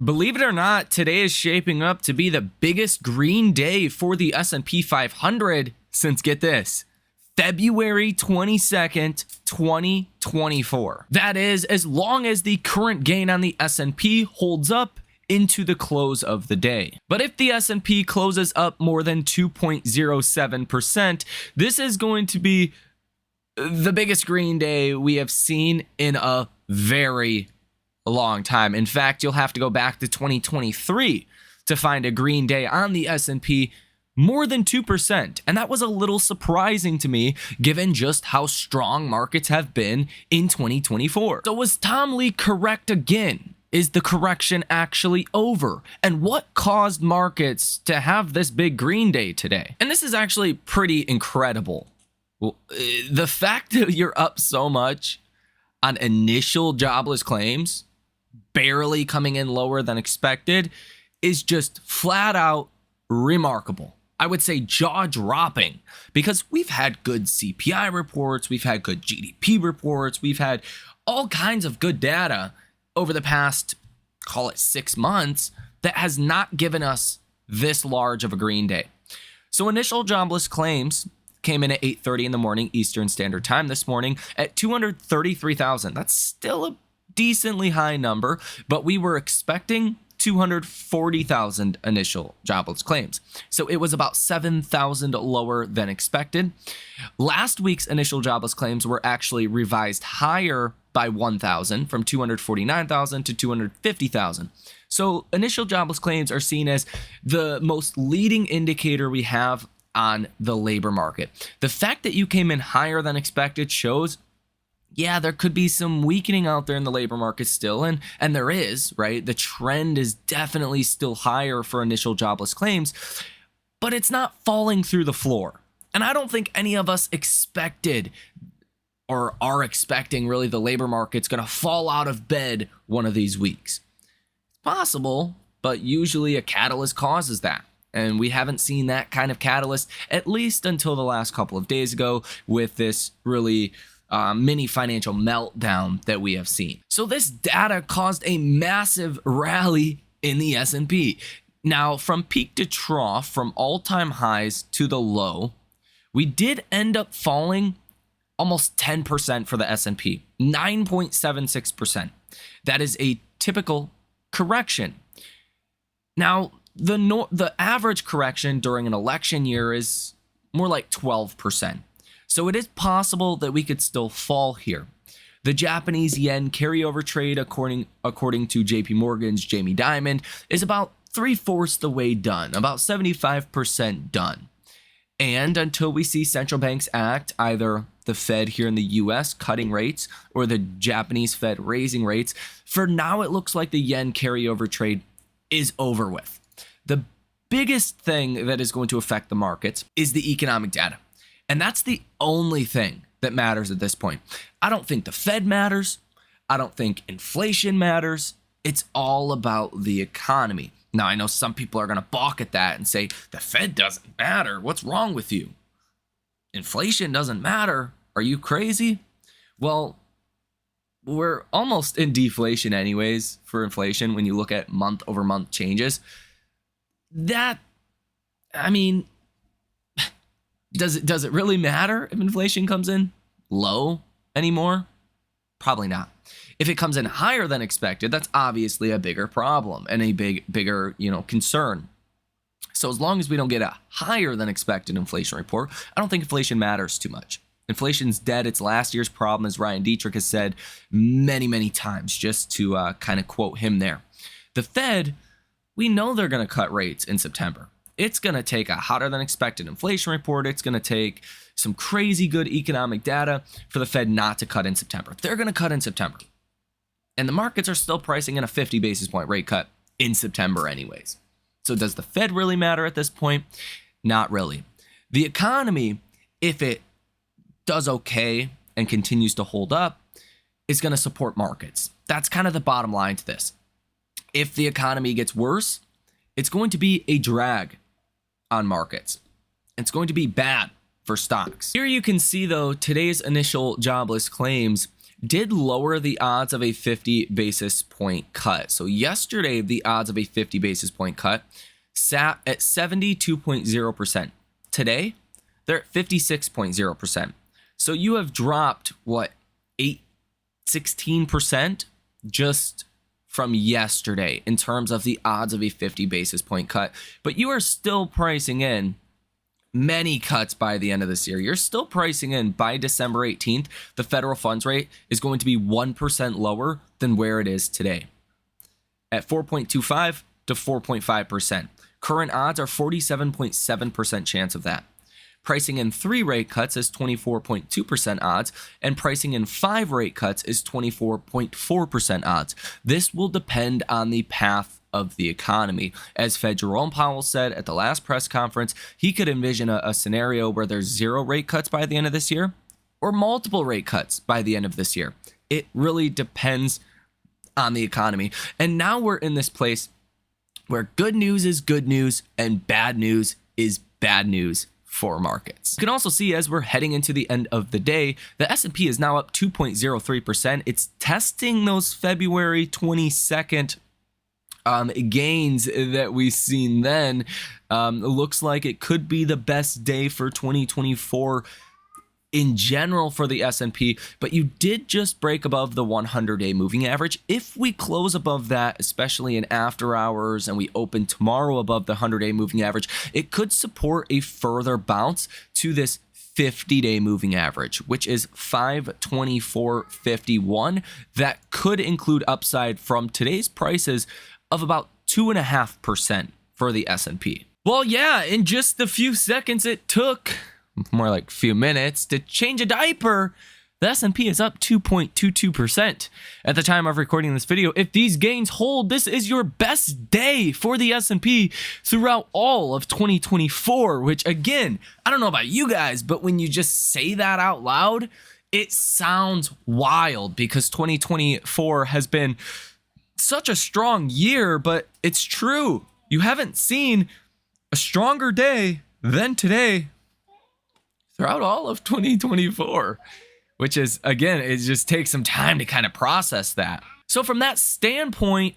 Believe it or not, today is shaping up to be the biggest green day for the S&P 500 since, get this, February 22nd, 2024. That is, as long as the current gain on the S&P holds up into the close of the day. But if the S&P closes up more than 2.07%, this is going to be the biggest green day we have seen in a very long time. In fact, you'll have to go back to 2023 to find a green day on the S&P more than 2%. And that was a little surprising to me, given just how strong markets have been in 2024. So was Tom Lee correct again? Is the correction actually over? And what caused markets to have this big green day today? And this is actually pretty incredible. Well, the fact that you're up so much on initial jobless claims, barely coming in lower than expected, is just flat out remarkable. I would say jaw-dropping, because we've had good CPI reports, we've had good GDP reports, we've had all kinds of good data over the past, call it 6 months, that has not given us this large of a green day. So initial jobless claims came in at 8:30 in the morning Eastern Standard Time this morning at 233,000. That's still a decently high number, but we were expecting 240,000 initial jobless claims. So it was about 7,000 lower than expected. Last week's initial jobless claims were actually revised higher by 1,000, from 249,000 to 250,000. So initial jobless claims are seen as the most leading indicator we have on the labor market. The fact that you came in higher than expected shows, yeah, there could be some weakening out there in the labor market still, and there is, right? The trend is definitely still higher for initial jobless claims, but it's not falling through the floor. And I don't think any of us expected or are expecting really the labor market's going to fall out of bed one of these weeks. It's possible, but usually a catalyst causes that. And we haven't seen that kind of catalyst, at least until the last couple of days ago, with this really mini financial meltdown that we have seen. So this data caused a massive rally in the S&P. Now, from peak to trough, from all-time highs to the low, we did end up falling almost 10% for the S&P, 9.76%. That is a typical correction. Now, the average correction during an election year is more like 12%. So it is possible that we could still fall here. The Japanese yen carryover trade, according to JP Morgan's Jamie Dimon, is about 3/4 the way done, about 75% done. And until we see central banks act, either the Fed here in the US cutting rates or the Japanese Fed raising rates, for now it looks like the yen carryover trade is over with. The biggest thing that is going to affect the markets is the economic data. And that's the only thing that matters at this point. I don't think the Fed matters. I don't think inflation matters. It's all about the economy. Now, I know some people are going to balk at that and say, the Fed doesn't matter. What's wrong with you? Inflation doesn't matter. Are you crazy? Well, we're almost in deflation anyways for inflation when you look at month-over-month changes. That, I mean, does it really matter if inflation comes in low anymore? Probably not. If it comes in higher than expected, that's obviously a bigger problem and a bigger, concern. So as long as we don't get a higher than expected inflation report, I don't think inflation matters too much. Inflation's dead. It's last year's problem, as Ryan Dietrich has said many, many times, just to kind of quote him there. The Fed, we know they're going to cut rates in September. It's going to take a hotter than expected inflation report. It's going to take some crazy good economic data for the Fed not to cut in September. They're going to cut in September. And the markets are still pricing in a 50 basis point rate cut in September anyways. So does the Fed really matter at this point? Not really. The economy, if it does okay and continues to hold up, is going to support markets. That's kind of the bottom line to this. If the economy gets worse, it's going to be a drag on markets. It's going to be bad for stocks. Here you can see, though, today's initial jobless claims did lower the odds of a 50 basis point cut. So yesterday, the odds of a 50 basis point cut sat at 72.0%. Today, they're at 56.0%. So you have dropped, 16% just from yesterday in terms of the odds of a 50 basis point cut. But you are still pricing in many cuts by the end of this year. You're still pricing in by December 18th, the federal funds rate is going to be 1% lower than where it is today at 4.25 to 4.5%. Current odds are 47.7% chance of that. Pricing in 3 rate cuts is 24.2% odds, and pricing in 5 rate cuts is 24.4% odds. This will depend on the path of the economy. As Fed Jerome Powell said at the last press conference, he could envision a scenario where there's 0 rate cuts by the end of this year or multiple rate cuts by the end of this year. It really depends on the economy. And now we're in this place where good news is good news and bad news is bad news for markets. You can also see as we're heading into the end of the day, the S&P is now up 2.03%. It's testing those February 22nd gains that we've seen then. It looks like it could be the best day for 2024 in general for the S&P, but you did just break above the 100-day moving average. If we close above that, especially in after hours, and we open tomorrow above the 100-day moving average, it could support a further bounce to this 50-day moving average, which is 524.51. That could include upside from today's prices of about 2.5% for the S&P. Well, yeah, in just the few seconds it took, more like few minutes, to change a diaper, the S&P is up 2.22% at the time of recording this video. If these gains hold, this is your best day for the S&P throughout all of 2024, which again, I don't know about you guys, but when you just say that out loud, it sounds wild because 2024 has been such a strong year, but it's true. You haven't seen a stronger day than today throughout all of 2024, which is, again, it just takes some time to kind of process that. So from that standpoint,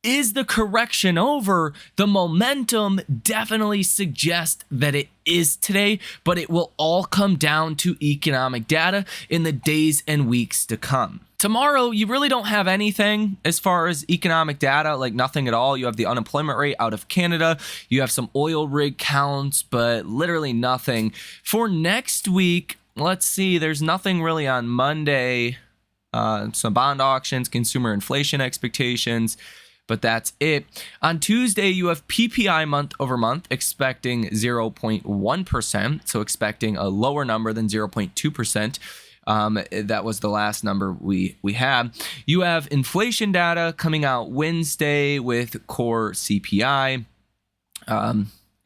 is the correction over? The momentum definitely suggests that it is today, but it will all come down to economic data in the days and weeks to come. Tomorrow, you really don't have anything as far as economic data, like nothing at all. You have the unemployment rate out of Canada. You have some oil rig counts, but literally nothing. For next week, let's see, there's nothing really on Monday. Some bond auctions, consumer inflation expectations, but that's it. On Tuesday, you have PPI month over month expecting 0.1%, so expecting a lower number than 0.2%. That was the last number we had. You have inflation data coming out Wednesday with core CPI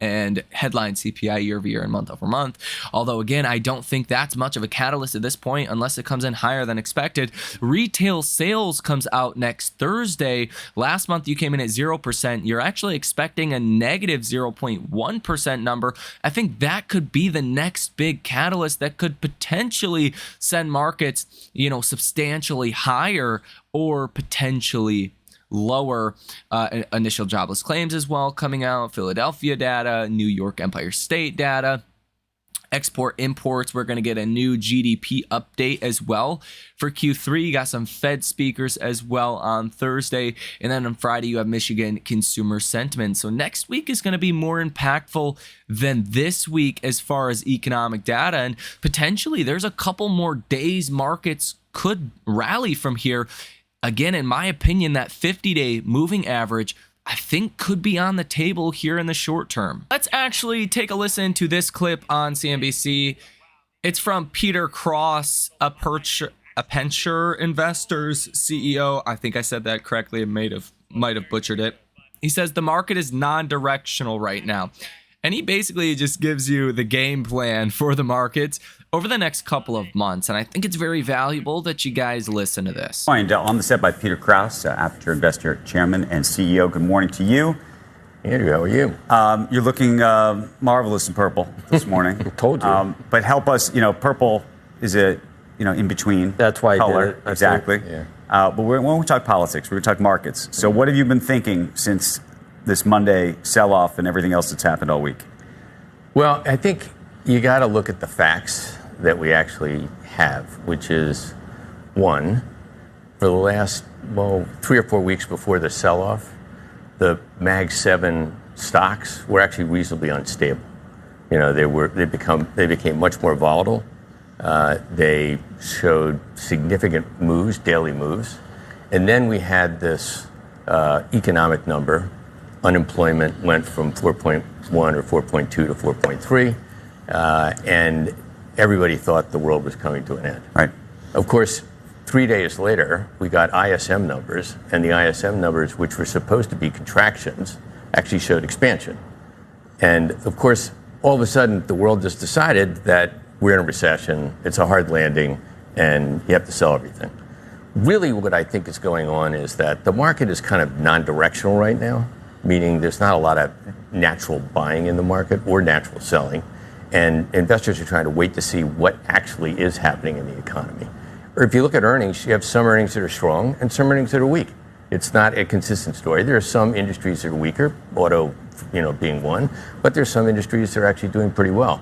and headline CPI year over year and month over month. Although, again, I don't think that's much of a catalyst at this point unless it comes in higher than expected. Retail sales comes out next Thursday. Last month, you came in at 0%. You're actually expecting a negative 0.1% number. I think that could be the next big catalyst that could potentially send markets, substantially higher or potentially lower. Initial jobless claims as well coming out, Philadelphia data, New York Empire State data, export imports. We're going to get a new GDP update as well for Q3. You got some Fed speakers as well on Thursday, and then on Friday you have Michigan consumer sentiment. So next week is going to be more impactful than this week as far as economic data, and potentially there's a couple more days markets could rally from here. Again, in my opinion, that 50-day moving average, I think, could be on the table here in the short term. Let's actually take a listen to this clip on CNBC. It's from Peter Cross, a Penture Investors CEO. I think I said that correctly. I might have butchered it. He says the market is non-directional right now. And he basically just gives you the game plan for the markets over the next couple of months. And I think it's very valuable that you guys listen to this. Joined on the set by Peter Krause, Aperture Investor Chairman and CEO. Good morning to you. Andrew, how are you? You're looking marvelous in purple this morning. I told you. But help us, purple is a in between. That's why he color. did it, Exactly. Yeah. But we won't talk politics. We're going to talk markets. So what have you been thinking since this Monday sell-off and everything else that's happened all week? Well, I think you got to look at the facts that we actually have, which is, one, for the last, 3 or 4 weeks before the sell-off, the Mag 7 stocks were actually reasonably unstable. They became much more volatile. They showed significant moves, daily moves. And then we had this economic number. Unemployment went from 4.1 or 4.2 to 4.3. And everybody thought the world was coming to an end. Right. Of course, 3 days later, we got ISM numbers, and the ISM numbers, which were supposed to be contractions, actually showed expansion. And of course, all of a sudden, the world just decided that we're in a recession, it's a hard landing, and you have to sell everything. Really, what I think is going on is that the market is kind of non-directional right now, meaning there's not a lot of natural buying in the market or natural selling. And investors are trying to wait to see what actually is happening in the economy. Or if you look at earnings, you have some earnings that are strong and some earnings that are weak. It's not a consistent story. There are some industries that are weaker, auto, being one, but there's some industries that are actually doing pretty well.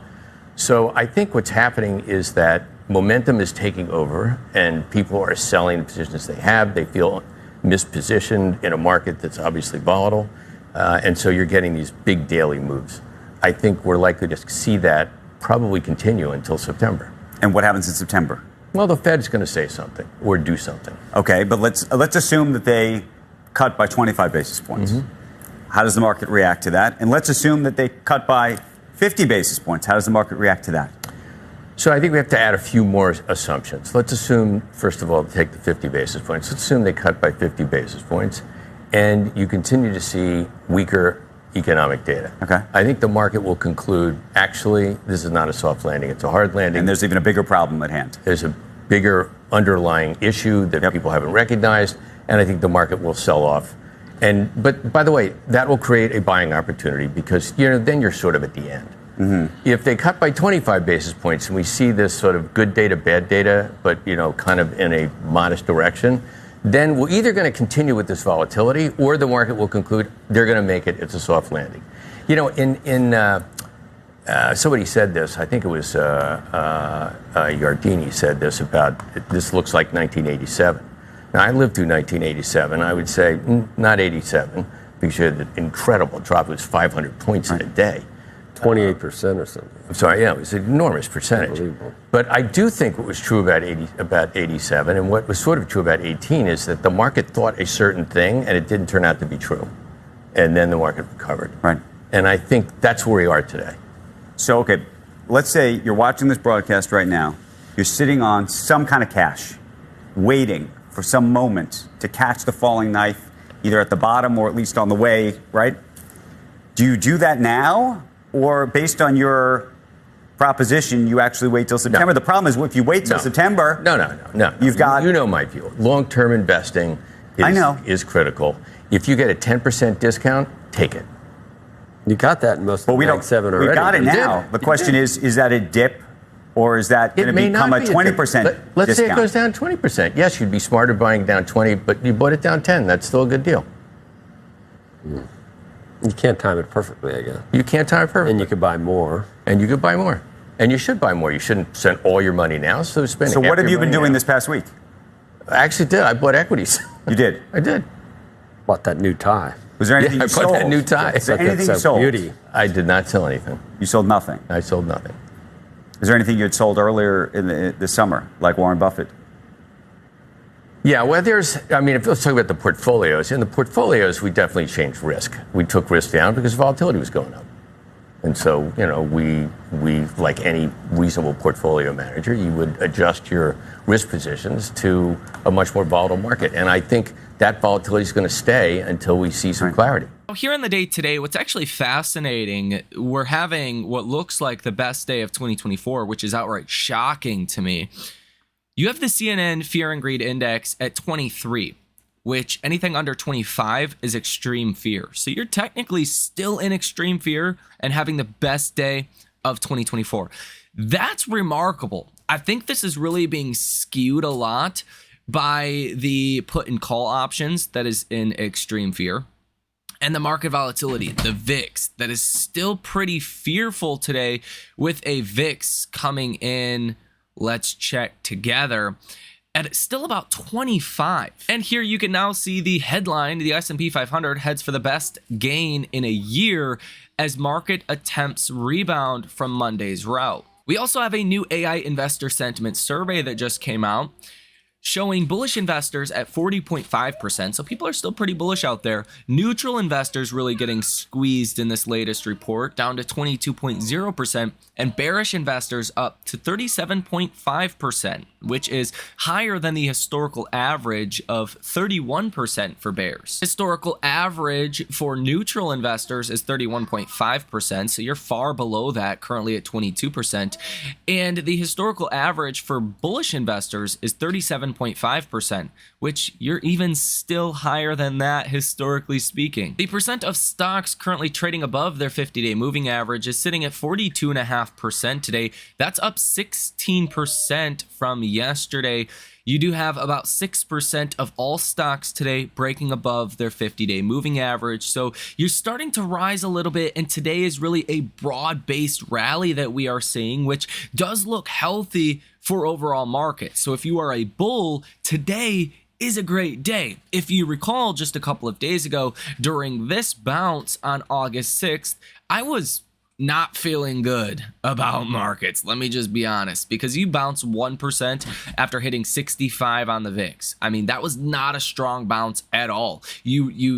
So I think what's happening is that momentum is taking over and people are selling the positions they have. They feel mispositioned in a market that's obviously volatile. And so you're getting these big daily moves. I think we're likely to see that probably continue until September. And what happens in September? Well, the Fed's going to say something or do something. Okay, but let's assume that they cut by 25 basis points. Mm-hmm. How does the market react to that? And let's assume that they cut by 50 basis points. How does the market react to that? So I think we have to add a few more assumptions. Let's assume, first of all, take the 50 basis points. Let's assume they cut by 50 basis points, and you continue to see weaker economic data. Okay. I think the market will conclude, actually, this is not a soft landing, it's a hard landing. And there's even a bigger problem at hand. There's a bigger underlying issue that people haven't recognized, and I think the market will sell off. But by the way, that will create a buying opportunity because then you're sort of at the end. Mm-hmm. If they cut by 25 basis points and we see this sort of good data, bad data, but kind of in a modest direction, then we're either going to continue with this volatility or the market will conclude they're going to make it. It's a soft landing. Somebody said this. I think it was Yardini said this about this looks like 1987. Now I lived through 1987. I would say not 87 because you had an incredible drop. It was 500 points in a day. 28% or something. I'm sorry, yeah, it was an enormous percentage. Unbelievable. But I do think what was true about 87 and what was sort of true about 18 is that the market thought a certain thing and it didn't turn out to be true. And then the market recovered. Right. And I think that's where we are today. So, okay, let's say you're watching this broadcast right now. You're sitting on some kind of cash, waiting for some moment to catch the falling knife, either at the bottom or at least on the way, right? Do you do that now? Or based on your proposition, you actually wait till September? No. The problem is if you wait till September, no. You've got... You know my view. Long-term investing is critical. If you get a 10% discount, take it. You got that in most of the Mag 7 already. We got it now. The question is that a dip or is that going to become a 20% discount? Let's say it goes down 20%. Yes, you'd be smarter buying down 20, but you bought it down 10. That's still a good deal. You can't time it perfectly, I guess. You can't time it perfectly. And you could buy more. And you could buy more. And you should buy more. You shouldn't spend all your money now. So spend. So what have you been doing this past week? I actually did. I bought equities. You did? I did. Bought that new tie. Was there anything you sold? I bought that new tie. Is there anything you sold? Beauty. I did not sell anything. You sold nothing? I sold nothing. Is there anything you had sold earlier in the summer, like Warren Buffett? Yeah, well, let's talk about the portfolios. In the portfolios, we definitely changed risk. We took risk down because volatility was going up. And so, we like any reasonable portfolio manager, you would adjust your risk positions to a much more volatile market. And I think that volatility is going to stay until we see some clarity. Here on the day today, what's actually fascinating, we're having what looks like the best day of 2024, which is outright shocking to me. You have the CNN Fear and Greed Index at 23, which anything under 25 is extreme fear. So you're technically still in extreme fear and having the best day of 2024. That's remarkable. I think this is really being skewed a lot by the put and call options that is in extreme fear, and the market volatility, the VIX, that is still pretty fearful today, with a VIX coming in, let's check together, at still about 25. And here you can now see the headline: the S&P 500 heads for the best gain in a year as market attempts rebound from Monday's rout. We also have a new AI investor sentiment survey that just came out, showing bullish investors at 40.5%. So people are still pretty bullish out there. Neutral investors really getting squeezed in this latest report, down to 22.0%, and bearish investors up to 37.5%, which is higher than the historical average of 31% for bears. Historical average for neutral investors is 31.5%, so you're far below that, currently at 22%. And the historical average for bullish investors is 37.5%, which you're even still higher than that historically speaking. The percent of stocks currently trading above their 50-day moving average is sitting at 42.5% today. That's up 16% from yesterday. You do have about 6% of all stocks today breaking above their 50-day moving average. So you're starting to rise a little bit, and today is really a broad-based rally that we are seeing, which does look healthy for overall markets. So if you are a bull, today is a great day. If you recall, just a couple of days ago during this bounce on August 6th, I was not feeling good about markets. Let me just be honest, because you bounce 1% after hitting 65 on the VIX. I mean, that was not a strong bounce at all. You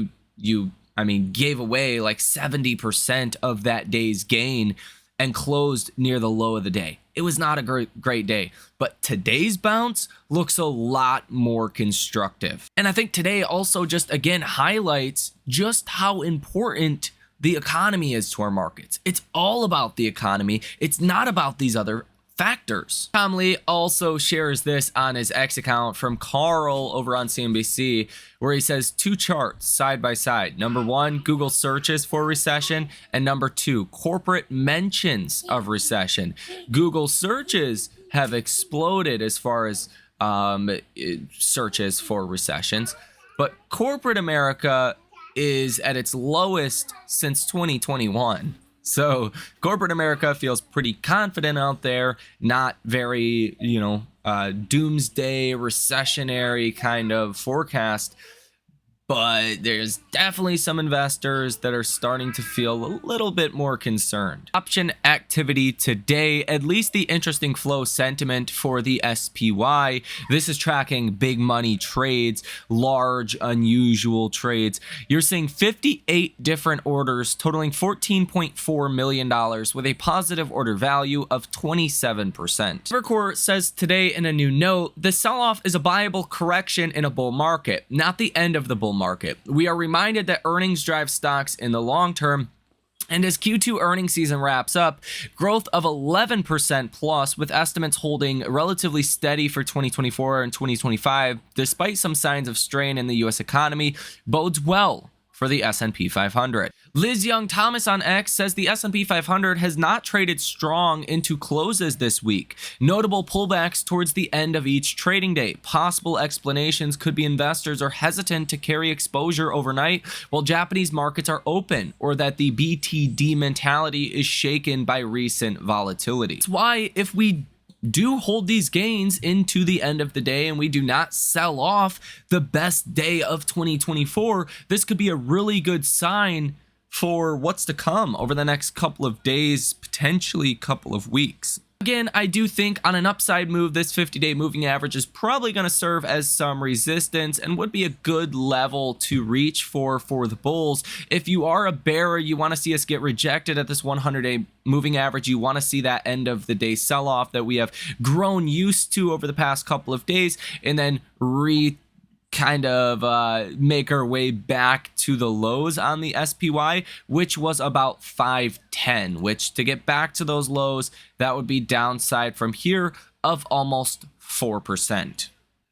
gave away like 70% of that day's gain and closed near the low of the day. It was not a great day, but today's bounce looks a lot more constructive. And I think today also just again highlights just how important the economy is to our markets. It's all about the economy. It's not about these other factors. Tom Lee also shares this on his X account from Carl over on CNBC, where he says two charts side by side. Number one, Google searches for recession, and number two, corporate mentions of recession. Google searches have exploded as far as searches for recessions, but corporate America is at its lowest since 2021. So corporate America feels pretty confident out there, not very, doomsday recessionary kind of forecast. But there's definitely some investors that are starting to feel a little bit more concerned. Option activity today, at least the interesting flow sentiment for the SPY. This is tracking big money trades, large, unusual trades. You're seeing 58 different orders totaling $14.4 million with a positive order value of 27%. Evercore says today in a new note, the sell-off is a buyable correction in a bull market, not the end of the bull market. We are reminded that earnings drive stocks in the long term. And as Q2 earnings season wraps up, growth of 11% plus, with estimates holding relatively steady for 2024 and 2025, despite some signs of strain in the U.S. economy, bodes well for the S&P 500. Liz Young Thomas on X says the S&P 500 has not traded strong into closes this week. Notable pullbacks towards the end of each trading day. Possible explanations could be investors are hesitant to carry exposure overnight while Japanese markets are open, or that the BTD mentality is shaken by recent volatility. That's why if we do hold these gains into the end of the day and we do not sell off the best day of 2024, this could be a really good sign for what's to come over the next couple of days, potentially couple of weeks. Again, I do think on an upside move, this 50-day moving average is probably going to serve as some resistance and would be a good level to reach for the bulls. If you are a bear, you want to see us get rejected at this 100-day moving average. You want to see that end of the day sell-off that we have grown used to over the past couple of days, and then make our way back to the lows on the SPY, which was about 510, which to get back to those lows, that would be downside from here of almost 4%.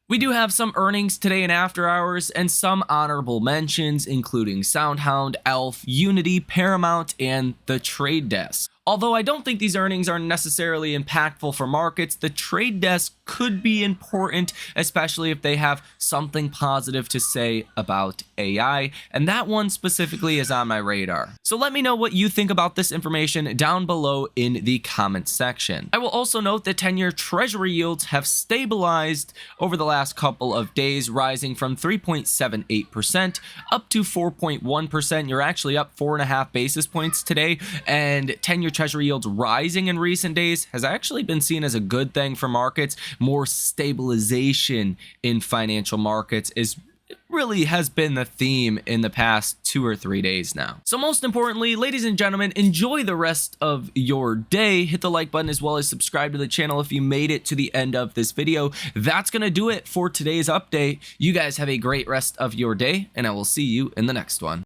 We do have some earnings today in after hours and some honorable mentions, including SoundHound, Elf, Unity, Paramount, and The Trade Desk. Although I don't think these earnings are necessarily impactful for markets, the trade desk could be important, especially if they have something positive to say about AI, and that one specifically is on my radar. So let me know what you think about this information down below in the comments section. I will also note that 10-year Treasury yields have stabilized over the last couple of days, rising from 3.78% up to 4.1%. You're actually up 4.5 basis points today, and 10-year Treasury yields rising in recent days has actually been seen as a good thing for markets. More stabilization in financial markets really has been the theme in the past 2 or 3 days now. So most importantly, ladies and gentlemen, enjoy the rest of your day. Hit the like button as well as subscribe to the channel if you made it to the end of this video. That's gonna do it for today's update. You guys have a great rest of your day, and I will see you in the next one.